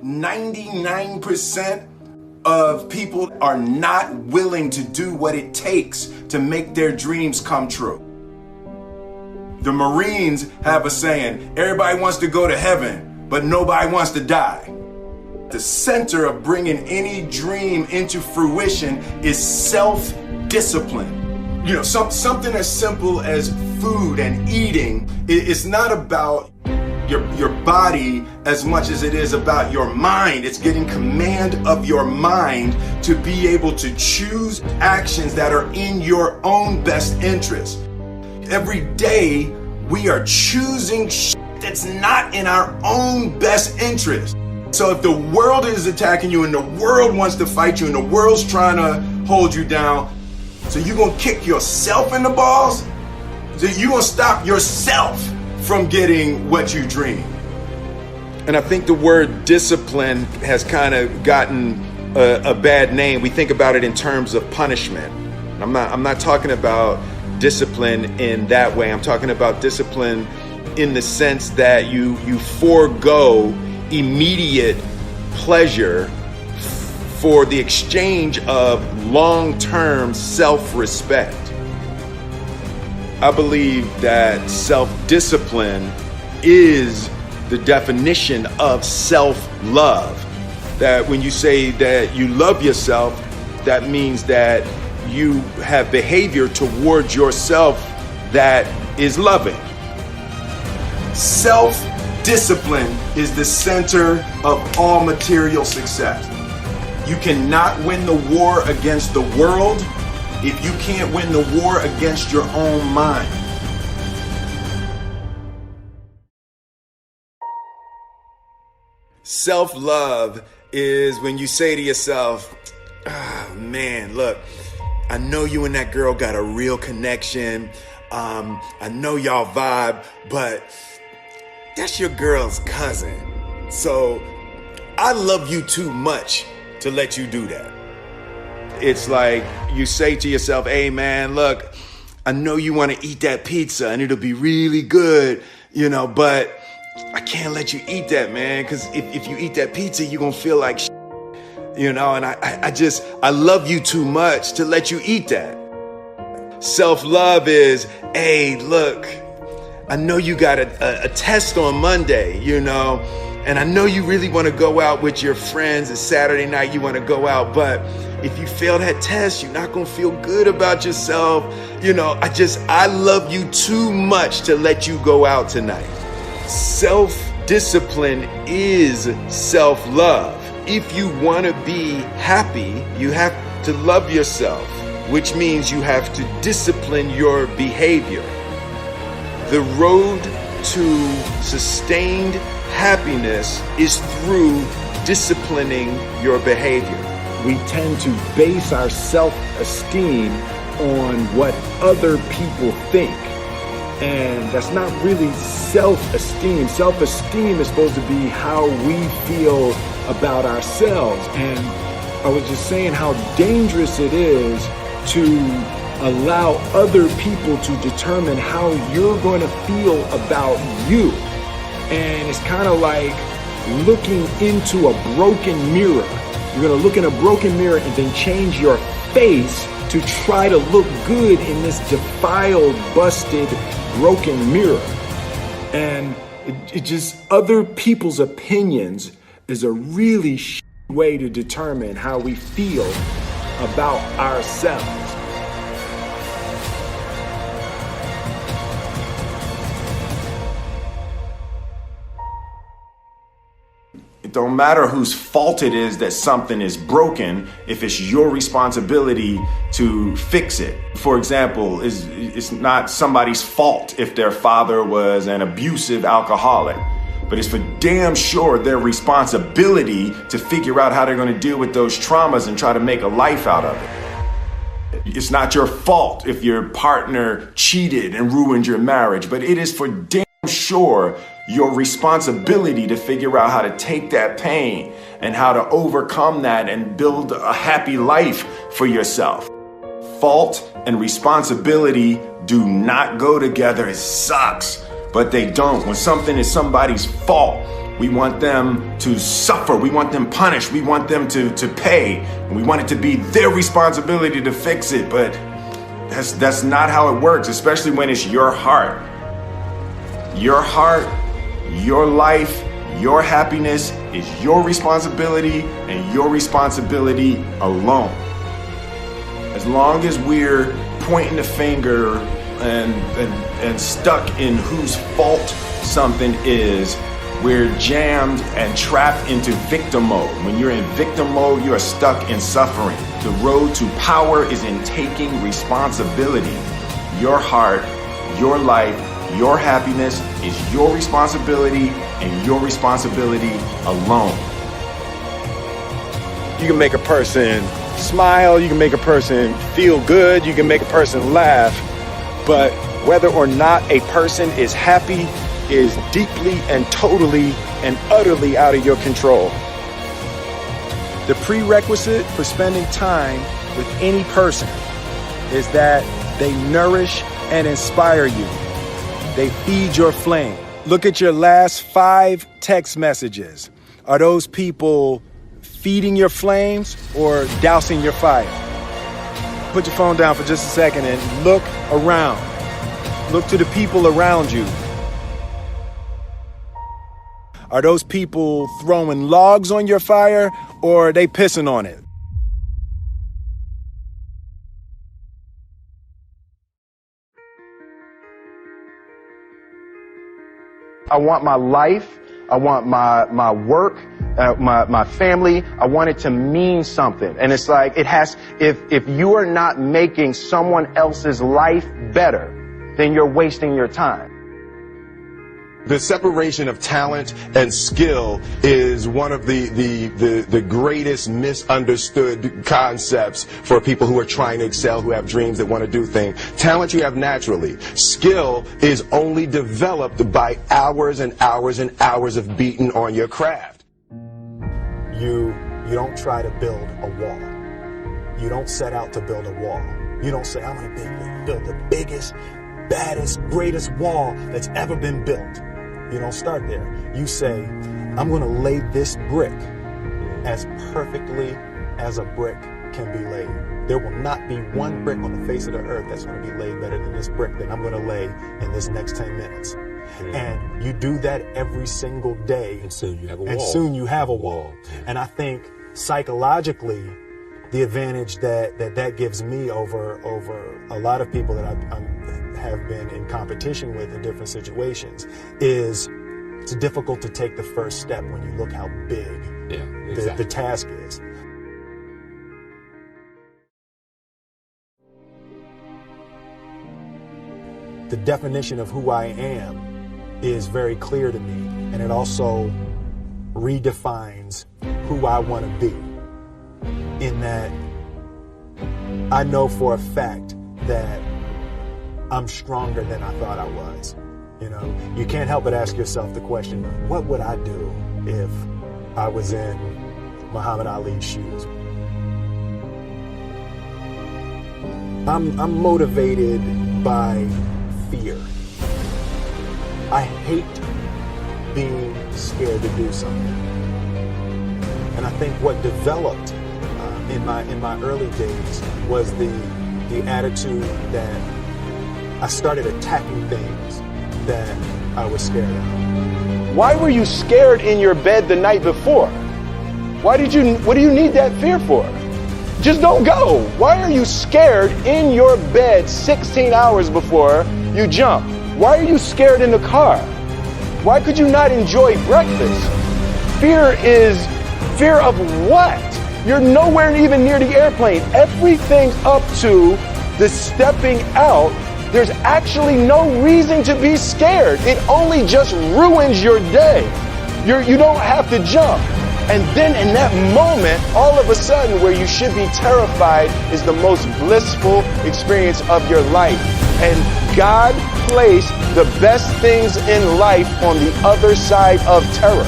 99% of people are not willing to do what it takes to make their dreams come true. The Marines have a saying, everybody wants to go to heaven, but nobody wants to die. The center of bringing any dream into fruition is self-discipline. You know, something as simple as food and eating. It's not about your body as much as it is about your mind. It's getting command of your mind to be able to choose actions that are in your own best interest. Every day we are choosing shit that's not in our own best interest. So if the world is attacking you and the world wants to fight you and the world's trying to hold you down, so you're gonna kick yourself in the balls? So you're gonna stop yourself from getting what you dream. And I think the word discipline has kind of gotten a bad name. We think about it in terms of punishment. I'm not talking about discipline in that way. I'm talking about discipline in the sense that you forego immediate pleasure for the exchange of long-term self-respect. I believe that self-discipline is the definition of self-love. That when you say that you love yourself, that means that you have behavior towards yourself that is loving. Self-discipline is the center of all material success. You cannot win the war against the world if you can't win the war against your own mind. Self-love is when you say to yourself, oh man, look, I know you and that girl got a real connection. I know y'all vibe, but that's your girl's cousin. So I love you too much to let you do that. It's like you say to yourself, hey man, look, I know you want to eat that pizza and it'll be really good, you know, but I can't let you eat that, man, because if you eat that pizza, you're going to feel like shit, you know, and I love you too much to let you eat that. Self-love is, hey, look, I know you got a test on Monday, you know, and I know you really want to go out with your friends. It's Saturday night, you want to go out, but if you fail that test, you're not going to feel good about yourself. You know, I love you too much to let you go out tonight. Self-discipline is self-love. If you want to be happy, you have to love yourself, which means you have to discipline your behavior. The road to sustained happiness is through disciplining your behavior. We tend to base our self-esteem on what other people think. And that's not really self-esteem. Self-esteem is supposed to be how we feel about ourselves. And I was just saying how dangerous it is to allow other people to determine how you're going to feel about you. And it's kind of like looking into a broken mirror. You're going to look in a broken mirror and then change your face to try to look good in this defiled, busted, broken mirror. And it just, other people's opinions is a really way to determine how we feel about ourselves. It don't matter whose fault it is that something is broken if it's your responsibility to fix it. For example, it's not somebody's fault if their father was an abusive alcoholic, but it's for damn sure their responsibility to figure out how they're going to deal with those traumas and try to make a life out of it. It's not your fault if your partner cheated and ruined your marriage, but it is for damn sure your responsibility to figure out how to take that pain and how to overcome that and build a happy life for yourself. Fault and responsibility do not go together. It sucks, but they don't. When something is somebody's fault, We want them to suffer. We want them punished. We want them to pay. And we want it to be their responsibility to fix it. But that's not how it works, especially when it's your heart. Your heart, your life, your happiness is your responsibility and your responsibility alone. As long as we're pointing the finger and stuck in whose fault something is, we're jammed and trapped into victim mode. When you're in victim mode, you are stuck in suffering. The road to power is in taking responsibility. Your heart, your life, your happiness is your responsibility and your responsibility alone. You can make a person smile, you can make a person feel good, you can make a person laugh, but whether or not a person is happy is deeply and totally and utterly out of your control. The prerequisite for spending time with any person is that they nourish and inspire you. They feed your flame. Look at your last 5 text messages. Are those people feeding your flames or dousing your fire? Put your phone down for just a second and look around. Look to the people around you. Are those people throwing logs on your fire or are they pissing on it? I want my life, I want my work, my family, I want it to mean something. And it's like, if you are not making someone else's life better, then you're wasting your time. The separation of talent and skill is one of the greatest misunderstood concepts for people who are trying to excel, who have dreams, that want to do things. Talent you have naturally. Skill is only developed by hours and hours and hours of beating on your craft. You don't try to build a wall. You don't set out to build a wall. You don't say, I'm going to build the biggest, baddest, greatest wall that's ever been built. You don't start there. You say, I'm going to lay this brick as perfectly as a brick can be laid. There will not be one brick on the face of the earth that's going to be laid better than this brick that I'm going to lay in this next 10 minutes. And you do that every single day. And soon you have a wall. And soon you have a wall. And I think psychologically, the advantage that gives me over a lot of people that I have been in competition with in different situations is it's difficult to take the first step when you look how big the task is. The definition of who I am is very clear to me, and it also redefines who I want to be, in that I know for a fact that I'm stronger than I thought I was. You know, you can't help but ask yourself the question, what would I do if I was in Muhammad Ali's shoes? I'm motivated by fear. I hate being scared to do something. And I think what developed in my early days was the attitude that I started attacking things that I was scared of. Why were you scared in your bed the night before? What do you need that fear for? Just don't go. Why are you scared in your bed 16 hours before you jump? Why are you scared in the car? Why could you not enjoy breakfast? Fear is fear of what? You're nowhere even near the airplane. Everything up to the stepping out, there's actually no reason to be scared. It only just ruins your day. You don't have to jump. And then in that moment, all of a sudden, where you should be terrified is the most blissful experience of your life. And God placed the best things in life on the other side of terror.